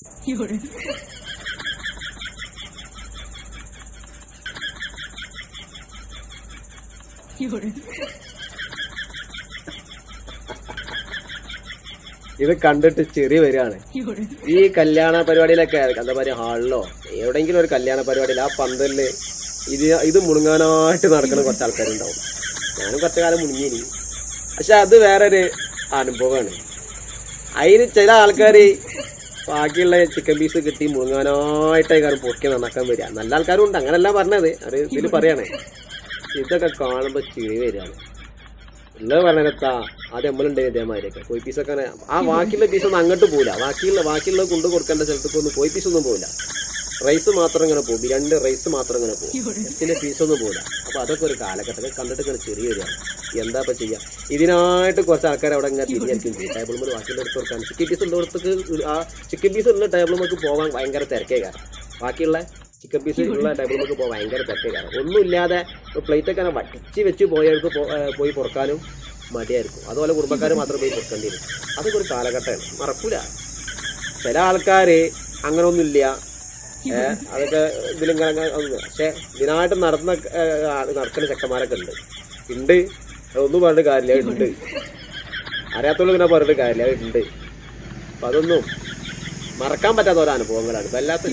有人，有人， ഇത് കണ്ടിട്ട് ചെറിയ വരികയാണ്. 有人， ഈ കല്യാണ പരിപാടിയിലൊക്കെ എന്താ പറയുക, ഹാളിലോ എവിടെയെങ്കിലും ഒരു കല്യാണ പരിപാടിയിൽ ആ പന്തലില് ഇത് മുണുങ്ങാനായിട്ട് നടക്കുന്ന കുറച്ച് ആൾക്കാരുണ്ടാവും. ഞാനും കുറച്ചു കാലം മുണുങ്ങിനി. പക്ഷെ അത് വേറൊരു അനുഭവമാണ്. അതിന് ചില ആൾക്കാർ ബാക്കിയുള്ള ചിക്കൻ പീസ് കിട്ടി മുഴുങ്ങാനായിട്ടായി കാരണം പൊക്കി നന്നാക്കാൻ വരിക. നല്ല ആൾക്കാരും ഉണ്ട്, അങ്ങനെയല്ല പറഞ്ഞത്, അത് ഇതിൽ പറയണേ. ഇതൊക്കെ കാണുമ്പോൾ ചിരി വരികയാണ്. ഉള്ളത് പറഞ്ഞെത്താ അത് നമ്മളുണ്ട് ഇതേമാതിരിയൊക്കെ കോഴി പീസൊക്കെ ആ ബാക്കിയുള്ള പീസൊന്നും അങ്ങോട്ട് പോകില്ല. ബാക്കിയുള്ളത് കൊണ്ടു കൊടുക്കേണ്ട സ്ഥലത്തേക്കൊന്നും കോഴി പീസൊന്നും പോകില്ല. റൈസ് മാത്രം ഇങ്ങനെ പോകും, 2 റൈസ് മാത്രം ഇങ്ങനെ പോകും, പിന്നെ പീസൊന്നും പോകില്ല. അപ്പോൾ അതൊക്കെ ഒരു കാലഘട്ടത്തിൽ കണ്ടിട്ട് ഇങ്ങനെ ചെറിയ വരികയാണ്. എന്താ ഇപ്പം ചെയ്യുക? ഇതിനായിട്ട് കുറച്ച് ആൾക്കാർ അവിടെ ഇങ്ങനെ തിരിഞ്ഞായിരിക്കും ചെയ്യും. ടേബിൾ മുതൽ ബാക്കിയുള്ള എടുത്ത് കൊടുക്കാൻ ചിക്കൻ പീസ് ഉള്ളടത്തേക്ക് ആ ചിക്കൻ പീസ് ഉള്ള ടേബിൾ മുതൽ പോകാൻ ഭയങ്കര തിരക്കേ കാരണം. ബാക്കിയുള്ള ചിക്കൻ പീസ് ഉള്ള ടേബിൾ മുതൽ പോകാൻ ഭയങ്കര തിരക്കേ കാരണം. ഒന്നുമില്ലാതെ പ്ലേറ്റൊക്കെ അങ്ങനെ വട്ടിച്ച് വെച്ച് പോയവർക്ക് പോയി പുറക്കാനും മടിയായിരിക്കും. അതുപോലെ കുടുംബക്കാർ മാത്രം പോയി പുറക്കേണ്ടി വരും. അതൊക്കെ ഒരു കാലഘട്ടമാണ്, മറക്കൂല. ചില ആൾക്കാർ അങ്ങനൊന്നുമില്ല, അതൊക്കെ ഇതിലിങ്ങനെ. പക്ഷെ ഇതിനായിട്ട് നടക്കുന്ന ചെക്കന്മാരൊക്കെ ഉണ്ട്. ഒന്നും പറഞ്ഞിട്ട് കാര്യമില്ല, ഉണ്ട്. അറിയാത്തുള്ളൂ ഇങ്ങനെ പറഞ്ഞിട്ട് കാര്യമില്ല, ഉണ്ട്. അപ്പം അതൊന്നും മറക്കാൻ പറ്റാത്ത ഓരോ അനുഭവങ്ങളാണ്. വല്ലാത്ത